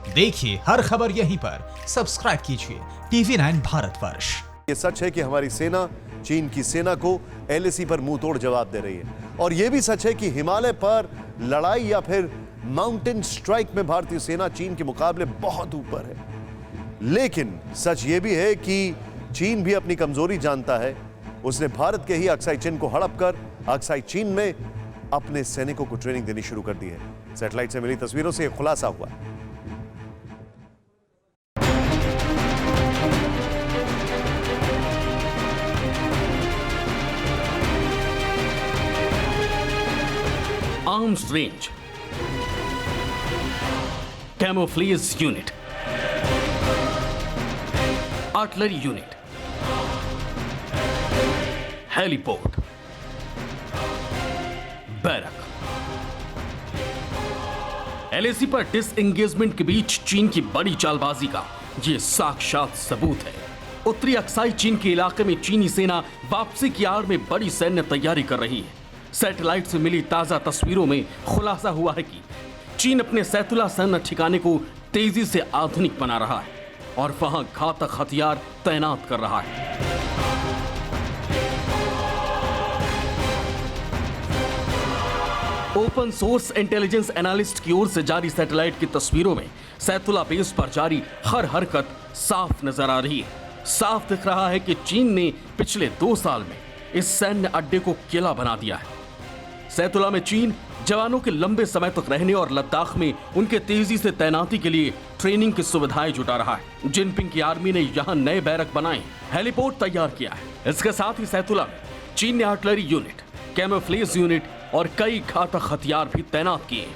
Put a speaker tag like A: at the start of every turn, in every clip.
A: देखिए हर खबर यहीं पर, सब्सक्राइब कीजिए TV9 भारतवर्ष।
B: ये सच है कि हमारी सेना चीन की सेना को LAC पर मुंह तोड़ जवाब दे रही है, और यह भी सच है कि हिमालय पर लड़ाई या फिर माउंटेन स्ट्राइक में भारतीय सेना चीन के मुकाबले बहुत ऊपर है। लेकिन सच यह भी है कि चीन भी अपनी कमजोरी जानता है। उसने भारत के ही अक्साई चिन को हड़प कर अक्साई चीन में अपने सैनिकों को ट्रेनिंग देनी शुरू कर दी है। सैटेलाइट से मिली तस्वीरों से यह खुलासा हुआ।
C: Arms range, camouflage unit, artillery unit, heliport, barrack. LAC पर डिसएंगेजमेंट के बीच चीन की बड़ी चालबाजी का यह साक्षात सबूत है। उत्तरी अक्साई चीन के इलाके में चीनी सेना वापसी की आड़ में बड़ी सैन्य तैयारी कर रही है। सैटेलाइट से मिली ताजा तस्वीरों में खुलासा हुआ है कि चीन अपने सैतुला सैन्य ठिकाने को तेजी से आधुनिक बना रहा है और वहां घातक हथियार तैनात कर रहा है। ओपन सोर्स इंटेलिजेंस एनालिस्ट की ओर से जारी सैटेलाइट की तस्वीरों में सैतुला बेस पर जारी हर हरकत साफ नजर आ रही है। साफ दिख रहा है कि चीन ने पिछले 2 साल में इस सैन्य अड्डे को किला बना दिया है। सैतुला में चीन जवानों के लंबे समय तक रहने और लद्दाख में उनके तेजी से तैनाती के लिए ट्रेनिंग की सुविधाएं जुटा रहा है। जिनपिंग की आर्मी ने यहां नए बैरक बनाए, हेलीपोर्ट तैयार किया है। इसके साथ ही सैतुला में चीन ने आर्टिलरी यूनिट, कैमोफ्लेज यूनिट और कई घातक हथियार भी तैनात किए।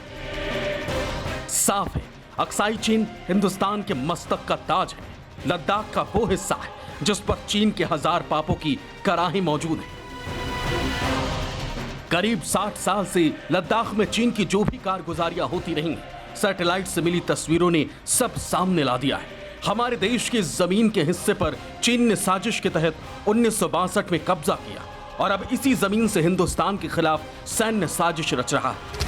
C: साफ है, अक्साई चीन हिंदुस्तान के मस्तक का ताज है। लद्दाख का वो हिस्सा है जिस पर चीन के 1000 पापों की कराही मौजूद है। करीब 60 साल से लद्दाख में चीन की जो भी कारगुजारियां होती रही, सैटेलाइट से मिली तस्वीरों ने सब सामने ला दिया है। हमारे देश के जमीन के हिस्से पर चीन ने साजिश के तहत 1962 में कब्जा किया और अब इसी जमीन से हिंदुस्तान के खिलाफ सैन्य साजिश रच रहा है।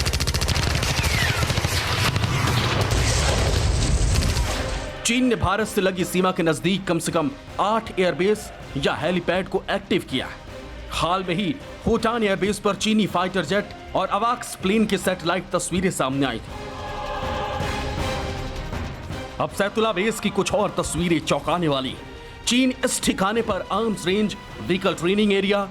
C: चीन ने भारत से लगी सीमा के नजदीक कम से कम 8 एयरबेस या हेलीपैड को एक्टिव किया है। हाल में ही होटान एयरबेस पर चीनी फाइटर जेट और अवाक्स प्लेन की सैटेलाइट तस्वीरें सामने आई थी। अब सैतुला बेस की कुछ और तस्वीरें चौंकाने वाली हैं। चीन इस ठिकाने पर arms range, vehicle training area,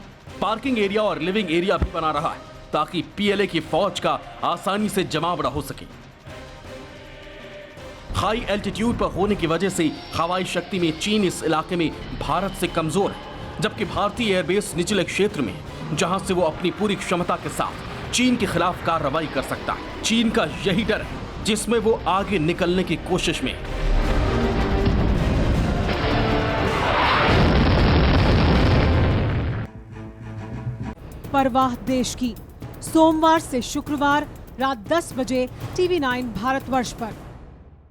C: parking area और लिविंग एरिया भी बना रहा है ताकि PLA की फौज का आसानी से जमावड़ा हो सके। हाई एल्टीट्यूड पर होने की वजह से हवाई शक्ति में चीन इस इलाके में भारत से कमजोर है, जबकि भारतीय एयरबेस निचले क्षेत्र में है जहां से वो अपनी पूरी क्षमता के साथ चीन के खिलाफ कार्रवाई कर सकता है। चीन का यही डर है जिसमें वो आगे निकलने की कोशिश में है।
D: परवाह देश की, सोमवार से शुक्रवार रात 10 बजे TV9 भारतवर्ष पर।